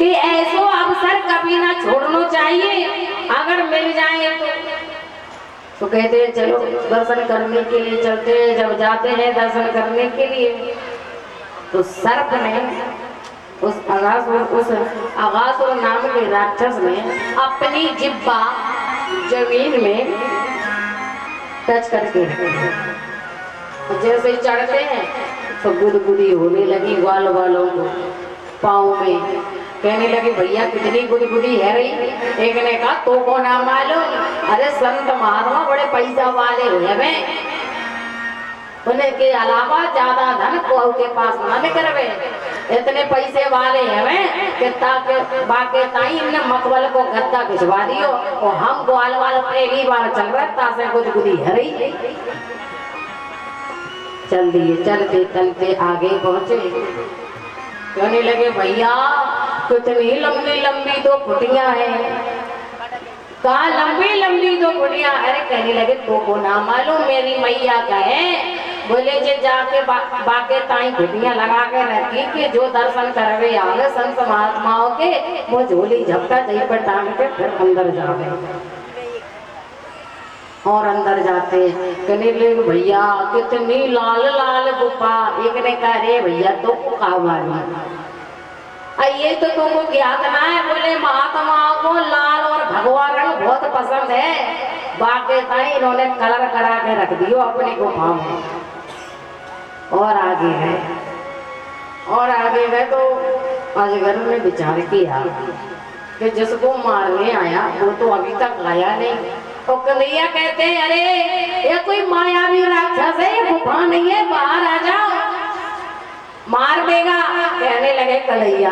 कि ऐसो अवसर कभी ना छोड़ना चाहिए, अगर मिल जाए तो कहते हैं चलो दर्शन करने के लिए चलते हैं। जब जाते हैं दर्शन करने के लिए तो सर्प ने उस अगासुर नाम के राक्षस ने अपनी जिब्बा जमीन में टच करके रखी। जैसे ही चढ़ते हैं तो गुदगुदी होने लगी ग्वाल वालों को पाँव में। कहने लगे भैया कितनी गुदगुदी है रही। एक ने कहा तो को ना मालूम, अरे संत महात्मा बड़े पैसा वाले हुए, उन्हें के अलावा ज्यादा धन को के पास ना निकलवे, इतने पैसे वाले हैं कि ताकि बाके ताई इनने मकबल को गद्दा भिजवा दियो और हम ग्वाल वाल पहली बार चल रहे तासे गुदगुदी है रही। चल दिए, चलते चलते आगे पहुंचे। कहने लगे भैया कितनी लंबी लंबी दो फुटियां हैं। कहा लंबी लंबी दो फुटियां। अरे कहने लगे तो को ना मालूम मेरी मैया का है। बोले जे जाके बाके ताई फुटियां लगा के रखी कि जो दर्शन करवे आवे संत महात्माओं के वो झोली झपटा दही पर टांग के फिर अंदर जावे। और अंदर जाते कहने लगे भैया कितनी लाल लाल गुफा। एक ने कहा रे भैया तो ये तो तुमको ज्ञात ना है। बोले महात्माओं को लाल और भगवा रंग बहुत पसंद है, बाकी ताई इन्होंने कलर करा के रख दियो अपनी गुफा में। और आगे गए तो अजगर ने विचार किया कि जिसको मारने आया वो तो अभी तक आया नहीं। तो कन्हैया कहते हैं अरे ये कोई मायावी राक्षस है, ये गुफा नहीं है, बाहर आ जाओ मार देगा। कहने लगे कन्हैया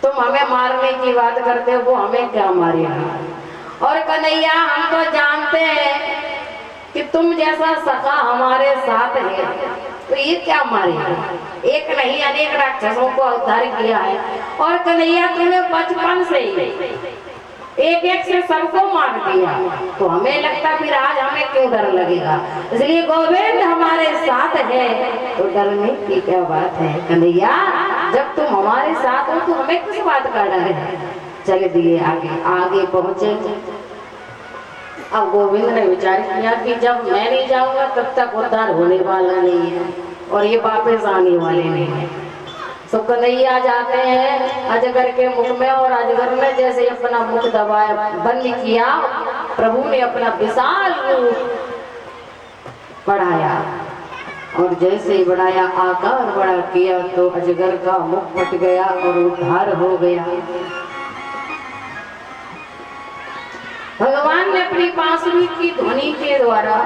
तुम हमें मारने की बात करते हो, वो हमें क्या मारेगा। और कन्हैया हम तो जानते हैं कि तुम जैसा सखा हमारे साथ है तो ये क्या मारेगा। एक नहीं अनेक राक्षसों को उद्धार किया है और कन्हैया तुम्हें बचपन से ही एक एक से सबको मार दिया, तो हमें लगता फिर आज हमें क्यों डर लगेगा। इसलिए गोविंद हमारे साथ है तो डरने की क्या बात है। कन्हैया जब तुम हमारे साथ हो तो हमें किस बात का डर है। चल दिए आगे पहुंचे। अब गोविंद ने विचार किया कि जब मैं नहीं जाऊंगा तब तक उद्धार होने वाला नहीं है और ये वापस आने वाले नहीं है। तो कन्हैया जाते हैं अजगर के मुख में और अजगर ने जैसे अपना मुख दबाया बंद किया, प्रभु ने अपना विशाल रूप बढ़ाया और जैसे ही बढ़ाया आकार बड़ा किया तो अजगर का मुख फट गया और उद्धार हो गया। भगवान ने अपनी बांसुरी की ध्वनि के द्वारा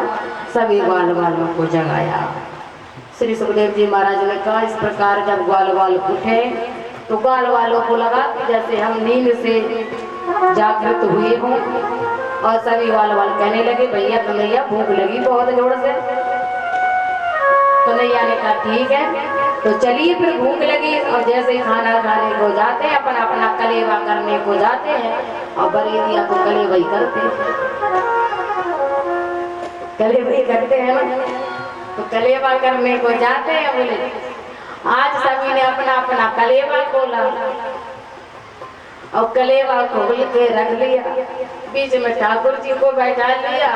सभी ग्वाल वालों को जगाया। श्री सुखदेव जी महाराज ने कहा इस प्रकार जब ग्वाल वाल उठे तो ग्वाल वालों को लगा कि जैसे हम नींद से जागृत हुए हों और सभी ग्वाल वाल कहने लगे भैया कन्हैया भूख लगी बहुत जोर से। कन्हैया ने कहा ठीक है तो चलिए फिर भूख लगी। और जैसे ही खाना खाने को जाते हैं अपना अपना कलेवा करने को जाते हैं और बरेलिया तो कलेवा करते हैं ना, तो कलेवा करने को जाते हैं। बोले आज सभी ने अपना अपना कलेवा खोला और कलेवा खोल के रख लिया। बीच में ठाकुर जी को बैठा लिया,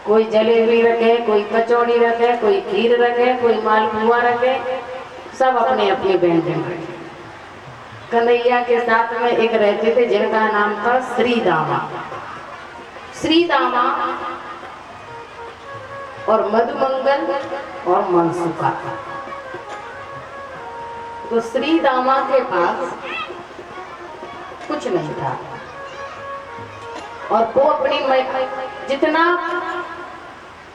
कोई जलेबी रखे, कोई कचौड़ी रखे, कोई खीर रखे, कोई मालपुआ रखे, सब अपने अपने व्यंजन रखे। कन्हैया के साथ में एक रहते थे जिनका नाम था श्री दामा और मधुमंगल और मनसुखा। तो श्री दामा के पास कुछ नहीं था और वो अपनी जितना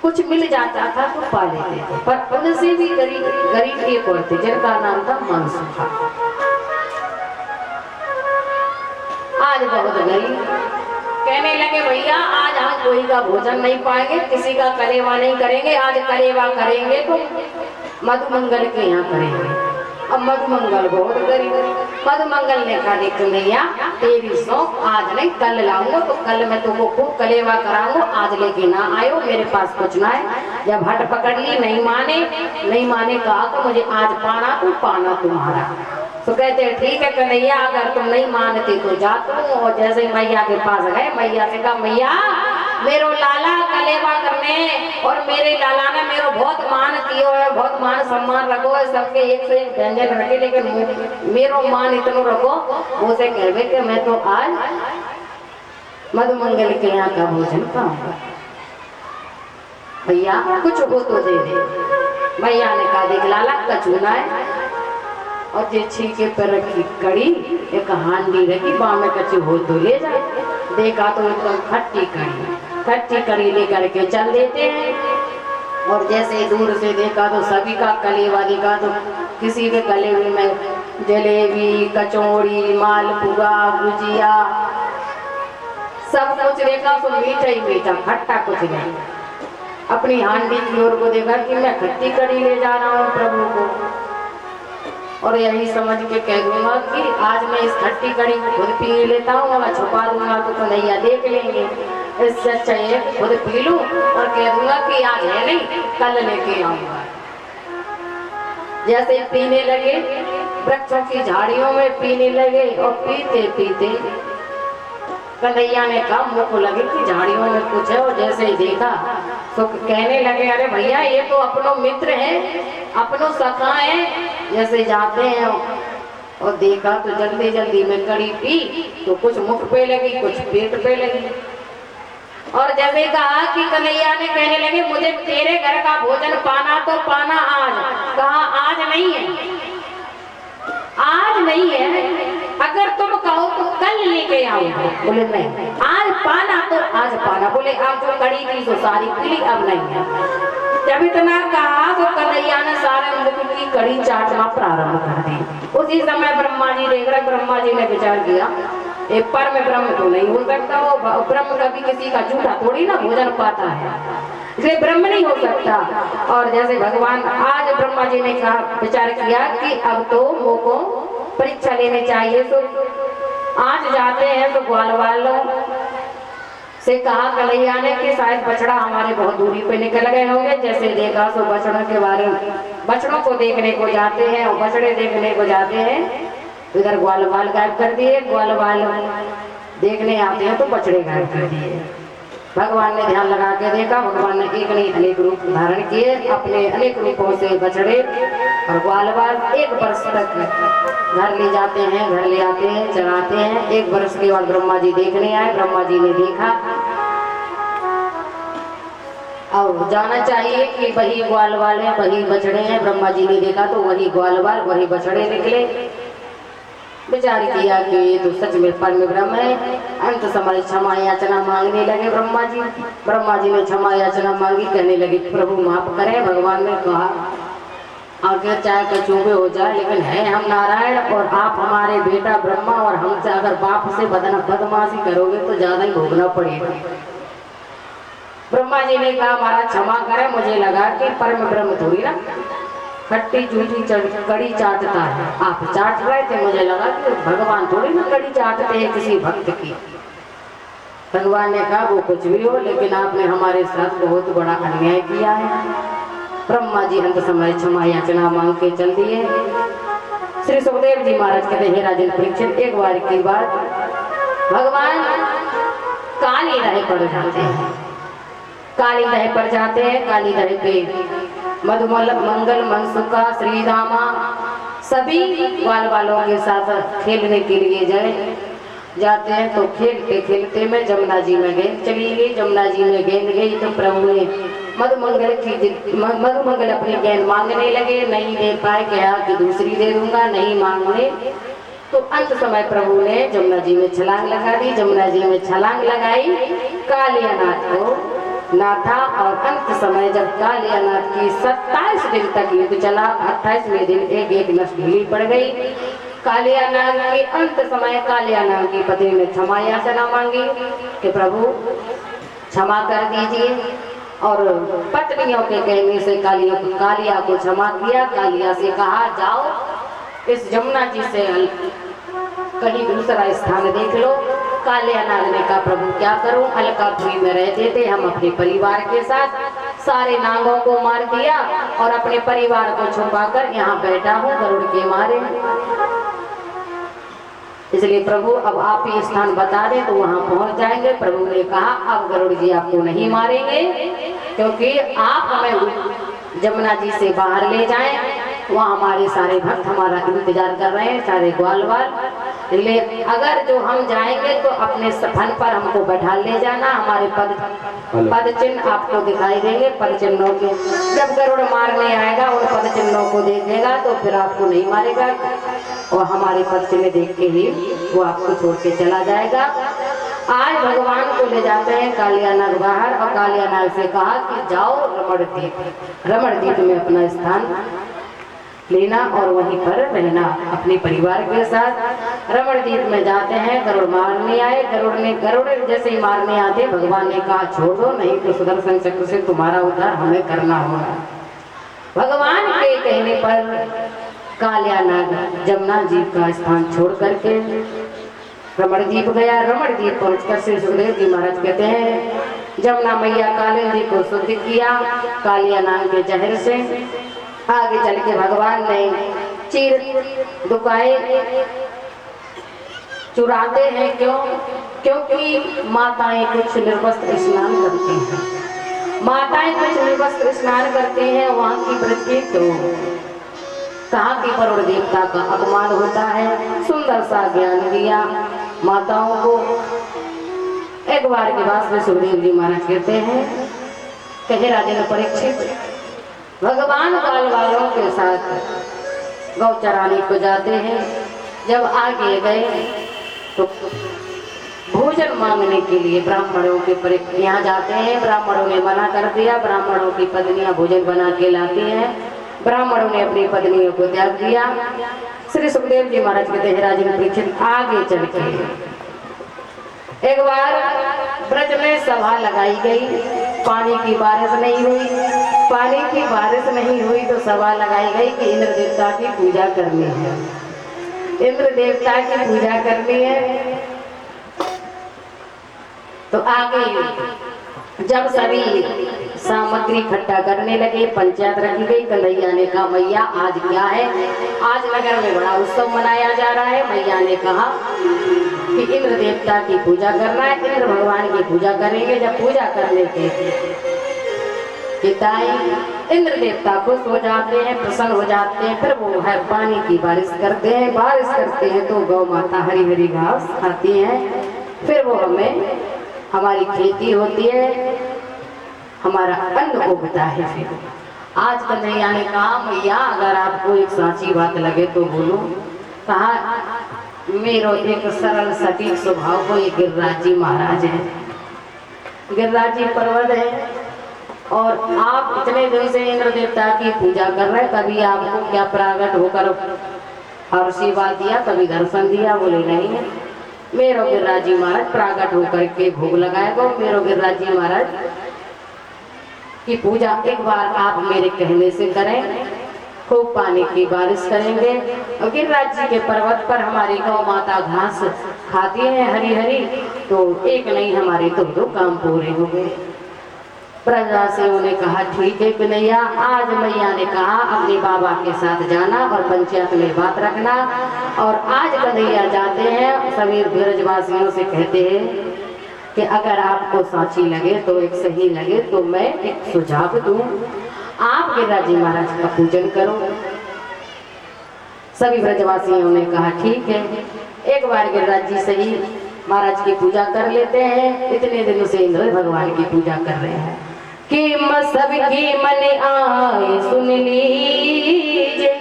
कुछ मिल जाता था तो पा लेते थे, पर उनसे भी गरीब एक और थे जिनका नाम था मनसुखा। आज बहुत गरीब कहने लगे भैया आज हम कोई का भोजन नहीं पाएंगे, किसी का कलेवा नहीं करेंगे, आज कलेवा करेंगे तो मधुमंगल के यहाँ करेंगे। अब मधुमंगल बहुत गरीब। मधुमंगल ने कहा देख कन्हैया तेरी शौक आज नहीं कल लाऊंगा, तो कल मैं तुमको खूब कलेवा कराऊंगा, आज लेके ना आयो मेरे पास कुछ ना है। जब हट पकड़ ली नहीं माने कहा तो मुझे आज पाना तो पाना तुम्हारा। तो कहते हैं ठीक है कन्हैया, अगर तुम नहीं मानते तो जा तुम। और जैसे ही मैया के पास गए, मैया से कहा मैया मेरो लाला कलेवा करने, और मेरे लाला ने मेरो बहुत मान कियो है, बहुत मान सम्मान रखो है, सबके एक से एक व्यंजन रखे, लेकिन मेरो मान इतनो रखो। वो से कहवे कि मैं तो आज मधुमंगल के यहाँ का भोजन पाऊंगा, भैया कुछ हो तो दे दे। भैया ने कहा देख लाला कचूना है, और जे छीके पर रखी कड़ी, एक हांडी रखी बाँ में कचू हो तो ले जा। देखा तो एकदम खट्टी कड़ी, खट्टी कड़ी लेकर के चल देते हैं। और जैसे दूर से देखा तो सभी का कलेवा दिखा, तो किसी के कलेवे में जलेबी, कचौड़ी, मालपुआ, गुजिया सब कुछ देखा, तो मीठा ही मीठा, खट्टा कुछ नहीं। अपनी हांडी की ओर को देखा कि मैं खट्टी कड़ी ले जा रहा हूँ प्रभु को, और यही समझ के कह दूंगा कि आज मैं इस खट्टी कड़ी को खुद पी लेता हूँ, अगर छुपा दूंगा तो कन्हैया देख लेंगे। इससे अच्छा ये खुद पी लूं और कह दूंगा कि आज है नहीं, कल लेके आऊंगा। जैसे पीने लगे, वृक्षों की झाड़ियों में पीने लगे, और पीते पीते कन्हैया ने कहा मुँह को लगे कि झाड़ियों में कुछ है, और जैसे ही देखा तो कहने लगे अरे भैया ये तो अपनो मित्र है, अपनो सखा है। जैसे जाते हैं और देखा तो जल्दी जल्दी में कड़ी पी, तो कुछ मुख पे लगी, कुछ पेट पे लगी। और जैसे कहा कि कन्हैया ने कहने लगे मुझे तेरे घर का भोजन पाना तो पाना आज। कहा आज नहीं है, आज नहीं है, अगर तुम कहो तो कल लेके आओगे। बोले नहीं, आज पाना तो आज पाना। बोले आप जो कड़ी थी तो सारी पी, अब नहीं है। जब इतना कहा तो कन्हैया ने सारे मुख की कड़ी चाटना प्रारंभ कर दी। उसी समय ब्रह्मा जी देख रहे, ब्रह्मा जी ने विचार किया ये परम ब्रह्म तो नहीं हो सकता, वो ब्रह्म कभी किसी का झूठा थोड़ी ना भोजन पाता है, इसलिए ब्रह्म नहीं हो सकता। और जैसे भगवान आज ब्रह्मा जी ने कहा विचार किया कि अब तो मुँह को परीक्षा लेनी चाहिए, तो आज जाते हैं तो ग्वाल वालों से कहा कन्हैया ने कि शायद बछड़ा हमारे बहुत दूरी पे निकल गए होंगे। जैसे देखा तो बछड़ों के बारे में, बछड़ों को देखने को जाते हैं, और बछड़े देखने को जाते हैं, इधर ग्वाल वाल गायब कर दिए, ग्वाल वाल देखने आते हैं तो बछड़े गायब कर दिए। भगवान ने ध्यान लगा के देखा, भगवान ने एक नहीं अनेक रूप धारण किए, अपने अनेक रूपों से बछड़े और ग्वाल वाल एक वर्ष तक घर ले जाते हैं, घर ले आते हैं, चराते हैं। एक वर्ष के बाद ब्रह्मा जी देखने आए, ब्रह्मा जी ने देखा और जाना चाहिए कि वही ग्वाल वाल है, वही बछड़े हैं। ब्रह्मा जी ने देखा तो वही ग्वाल वाल वही बछड़े निकले। विचार किया कि ये तो सच में परम ब्रह्म है। अंत समय क्षमा याचना मांगने लगे ब्रह्मा जी। ब्रह्मा जी ने क्षमा याचना मांगी, कहने लगे प्रभु माफ करें। भगवान ने कहा आगे चाहे कचूबे हो जाए, लेकिन है हम नारायण और आप हमारे बेटा ब्रह्मा, और हमसे अगर बाप से बदमाशी करोगे तो ज्यादा ही भोगना पड़ेगा। ब्रह्मा जी ने कहा महाराज क्षमा करें, मुझे लगा कि परम ब्रह्म थोड़ी ना खट्टी जूठी कड़ी चाटता है, आप चाट रहे थे, मुझे लगा कि भगवान थोड़ी ना कड़ी चाटते हैं किसी भक्त की। भगवान ने कहा वो कुछ भी हो, लेकिन आपने हमारे साथ बहुत बड़ा अन्याय किया है। ब्रह्मा जी अंत समय क्षमा याचना मांग के चल दिए। श्री सुखदेव जी महाराज कहते हे राजन परीक्षित, एक बार की बात भगवान काली राह पर जाते हैं, काली राह पर जाते हैं। काली राह पे मधुमल मंगल मनसुखा श्री रामा सभी ग्वाल वालों के साथ खेलने के लिए जाते हैं। तो खेलते खेलते में जमुना जी में गेंद चली गई। जमुना जी में गेंद गई तो प्रभु ने मधुमंगल अपनी गेंद मांगने लगे, नहीं दे पाए, कहा कि दूसरी दे दूंगा, नहीं मांगने। तो अंत समय प्रभु ने जमुना जी में छलांग लगा दी। जमुना जी में छलांग लगाई, कालियानाथ को नाथा। और अंत समय जब कालियानाथ की 27 दिन तक युद्ध चला, 28वें दिन एक नस ढीली पड़ गई। कालियानाथ के अंत समय कालियानाथ की पत्नी ने क्षमा याचना मांगी कि प्रभु क्षमा कर दीजिए, और पत्नियों के कहने से कालिया को क्षमा किया। कालिया से कहा जाओ इस जमुना जी से कहीं दूसरा स्थान देख लो। कालियानाथ ने कहा प्रभु क्या करूं, अलकापुरी में रहते थे हम अपने परिवार के साथ, सारे नागों को मार दिया और अपने परिवार को छुपाकर यहाँ बैठा हूँ गरुड़ के मारे। इसलिए प्रभु अब आप ही स्थान बता दें तो वहां पहुंच जाएंगे। प्रभु ने कहा अब गरुड़ जी आपको नहीं मारेंगे, क्योंकि आप हमें जमुना जी से बाहर ले जाएं, वहाँ हमारे सारे भक्त हमारा इंतजार कर रहे हैं, सारे ग्वाल वाल। इसलिए अगर जो हम जाएंगे तो अपने सफन पर हमको बैठा ले जाना, हमारे पद चिन्ह आपको दिखाई देंगे। पद चिन्हों के जब गरुड़ मारने आएगा उन पद चिन्हों को देखेगा तो फिर आपको नहीं मारेगा, और हमारे पद चिन्ह देख के ही वो आपको छोड़ के चला जाएगा। आज भगवान को ले जाते हैं कालियानाग बाहर, और कालियानाग से कहा कि जाओ रमणदीप में अपना स्थान लेना और वहीं पर रहना अपने परिवार के साथ। रमणदीप में जाते हैं, गरुड़ मारने आए। गरुड़ जैसे ही मारने आते भगवान ने कहा छोड़ दो, नहीं तो सुदर्शन चक्र से तुम्हारा उद्धार हमें करना होगा। भगवान के कहने पर कालियानाग जमुना जी का स्थान छोड़ करके रमणदीप गया। रमणदीप पहुंचकर श्री सुखदेव जी महाराज कहते हैं जमुना मैया काली जी को शुद्ध किया कालियानाग के जहर से। आगे चल के भगवान ने चीर दुकाए चुराते हैं, क्यों? क्योंकि माताएं कुछ निर्वस्त्र स्नान करती हैं, माताएं कुछ निर्वस्त्र स्नान करते हैं वहाँ की व्रत की, तो कहा कि वरुण देवता का अपमान होता है। सुंदर सा ज्ञान दिया माताओं को। एक बार के बाद में सुखदेव जी महाराज कहते हैं कहे राजा परीक्षित भगवान काल वालों के साथ गौ चराने को जाते हैं। जब आगे गए तो भोजन मांगने के लिए ब्राह्मणों के यहाँ जाते हैं। ब्राह्मणों ने मना कर दिया, ब्राह्मणों की पत्नियां भोजन बना के लाती हैं, ब्राह्मणों ने अपनी पत्नियों को त्याग दिया। श्री सुखदेव जी महाराज कहते हैं राजन परीक्षित आगे चल के एक बार ब्रज में सभा लगाई गई, पानी की बारिश नहीं हुई। पानी की बारिश नहीं हुई तो सभा लगाई गई कि इंद्र देवता की पूजा करनी है, इंद्र देवता की पूजा करनी है। तो आगे जब सभी सामग्री इकट्ठा करने लगे, पंचायत रखी गई। कन्हैया ने कहा मैया आज क्या है? आज नगर में बड़ा उत्सव मनाया जा रहा है। मैया ने कहा कि इंद्र देवता की पूजा करना है, इंद्र भगवान की पूजा करेंगे। जब पूजा करने के पिताई इंद्र देवता खुश हो जाते हैं, प्रसन्न हो जाते हैं, फिर वो है पानी की बारिश करते हैं। बारिश करते हैं तो गौ माता हरी हरी घास खाती हैं, फिर वो हमें हमारी खेती होती है, हमारा अन्न उगता है। फिर आज कन्हैया ने कहा मैया अगर आपको एक साची बात लगे तो बोलो। कहा मेरो एक सरल सटीक स्वभाव को ये गिरिराज जी महाराज है, गिरिराज जी पर्वत है, और आप इतने दिन से इंद्र देवता की पूजा कर रहे हैं, कभी आपको क्या प्रागट होकर आशीर्वाद दिया, कभी दर्शन दिया? बोले नहीं है। मेरो गिरिराज जी महाराज प्रागट होकर के भोग लगाएगा। मेरो गिरिराज जी महाराज की पूजा एक बार आप मेरे कहने से करें, खूब पानी की बारिश करेंगे। और गिरिराज जी के पर्वत पर हमारी गौ माता घास खाती है हरी हरी, तो एक नहीं हमारे तो दो काम पूरे हो गए। प्रजासियों ने कहा ठीक है कन्हैया। आज मैया ने कहा अपने बाबा के साथ जाना और पंचायत में बात रखना। और आज कन्हैया जाते हैं, सभी ब्रजवासियों से कहते हैं कि अगर आपको साची लगे तो एक सही लगे तो मैं एक सुझाव दूं, आप गिरिराज जी महाराज का पूजन करो। सभी ब्रजवासियों ने कहा ठीक है। एक बार गिरिराज जी सही महाराज की पूजा कर लेते हैं। इतने दिनों से इंद्र भगवान की पूजा कर रहे हैं कि सबकी मन आए सुन लीजिए,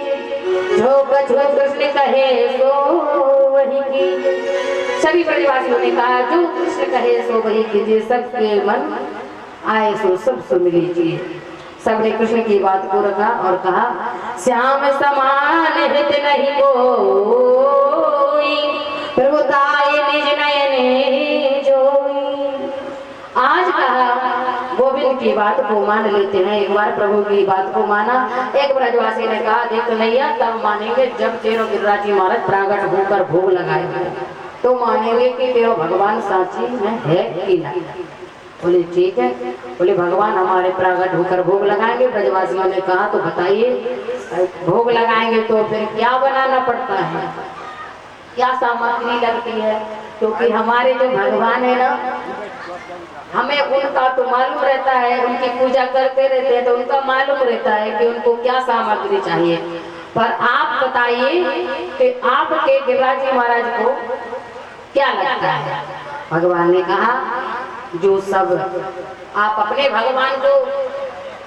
जो कछु कृष्ण कहे सो वही कीजिए। सभी ब्रजवासियों ने कहा जो कृष्ण कहे सो वही कीजिए, सबके मन आए सो सब सुन लीजिए। सबने कृष्ण की बात को रखा और कहा श्याम समान हित नहीं कोई, प्रभुताय निज नयने जोई। आज कहा गोविंद की बात को मान लेते हैं। एक बार प्रभु की बात को माना। एक ब्रजवासी ने कहा देख नैया तब मानेंगे जब तेरो गिरिराज जी महाराज प्रागट होकर भोग लगाएंगे, तो मानेंगे कि तेरो भगवान साची में है कि नहीं। बोले ठीक है। बोले भगवान हमारे प्रागट होकर भोग लगाएंगे। ब्रजवासियों ने कहा तो बताइए, भोग लगाएंगे तो फिर क्या बनाना पड़ता है? क्या सामग्री लगती है, क्योंकि हमारे जो भगवान है ना, हमें उनका तो मालूम रहता है, उनकी पूजा करते रहते हैं तो उनका मालूम रहता है कि उनको क्या सामग्री चाहिए। पर आप बताइए कि आपके गिरिराज जी महाराज को क्या लगता है? भगवान ने कहा जो सब आप अपने भगवान को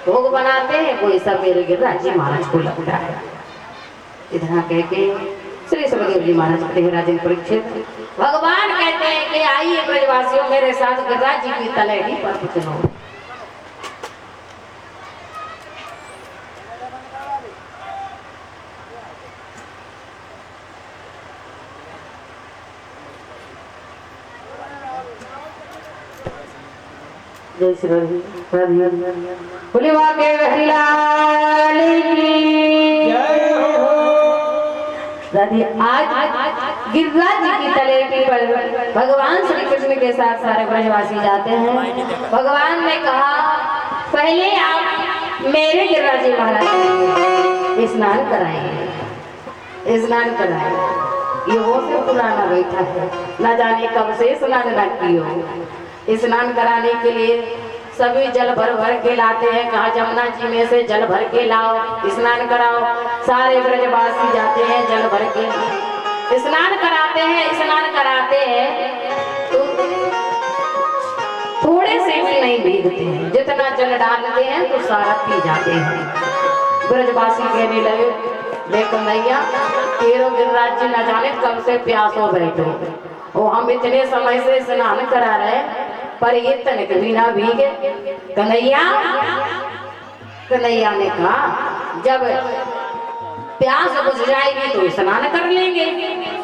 भोग बनाते हैं वही सब मेरे गिरिराज जी महाराज को लगता है। इतना कह के श्री सुखदेव जी महाराज कहते हैं राजन परीक्षित, भगवान कहते हैं कि आइए ब्रजवासियों मेरे साथ गिरिराज जी की तलहटी पर चलो। जय श्री राधे बोले वाके हरिलाल की जय हो। राधे आज गिरिराज जी की तलहटी पर भगवान श्री कृष्ण के साथ सारे ब्रजवासी जाते हैं। भगवान ने कहा पहले आप मेरे गिरिराज जी महाराज स्नान कराएंगे, स्नान कराएंगे। ये वो से पुराना बैठा है, न जाने कब से स्नान न कियो। स्नान कराने के लिए सभी जल भर भर के लाते हैं, कहा जमुना जी में से जल भर के लाओ, स्नान कराओ। सारे ब्रजवासी जाते हैं, जल भर के स्नान कराते हैं। स्नान कराते हैं तो थोड़े से भी नहीं भीगते हैं, जितना जल डालते हैं तो सारा पी जाते हैं। ब्रजवासी कहने लगे देखो नैया तेरो गिरिराज जी न जाने कब से प्यासो बैठो, और हम इतने समय से स्नान करा रहे पर ये तनिक भी ना भीगे। कन्हैया कन्हैया ने कहा जब प्यास बुझ जाएगी तो स्नान कर लेंगे,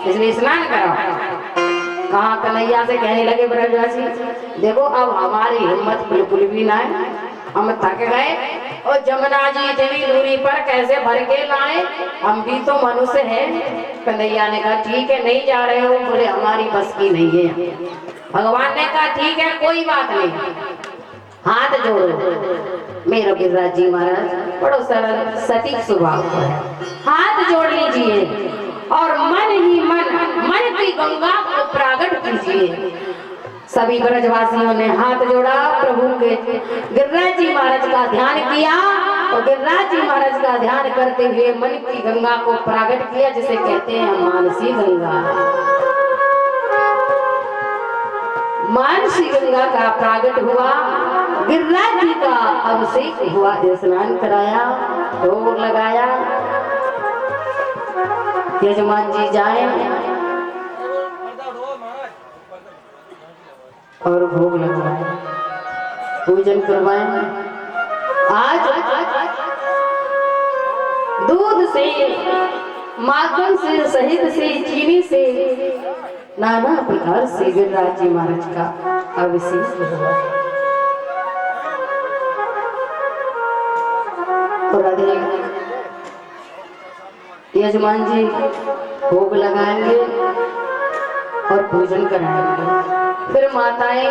इसलिए स्नान कराओ। कहा कन्हैया से कहने लगे ब्रजवासी देखो अब हमारी हिम्मत बिल्कुल भी ना है, हम थक गए और जमुना जी इतनी दूरी पर कैसे भर के लाए, हम भी तो मनुष्य हैं। कन्हैया ने कहा ठीक है नहीं जा रहे हो, बोले हमारी बस की नहीं है। भगवान ने कहा ठीक है कोई बात नहीं, हाथ जोड़ो। मेरे गिरिराज जी महाराज बड़ो सरल सटीक स्वभाव का है, हाथ जोड़ लीजिए और मन ही मन की गंगा को प्रागट कीजिए। सभी ब्रजवासियों ने हाथ जोड़ा, प्रभु के गिरिराज जी महाराज का ध्यान किया और गिरिराज जी महाराज का ध्यान करते हुए मन की गंगा को प्रागट किया, जिसे कहते हैं मानसी गंगा। मानसी गंगा का प्रागट हुआ, गिरिराज जी का अभिषेक हुआ, स्नान कराया, भोग लगाया। यजमान जी जाए और भोग लगवाए, पूजन करवाए। आज दूध से, माखन से, शहद से, चीनी से, नाना प्रकार से गिरिराज जी महाराज का अभिषेक हुआ। यजमान जी भोग लगाएंगे और पूजन कराएंगे। फिर माताएं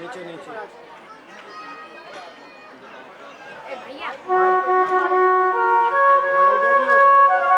नीचे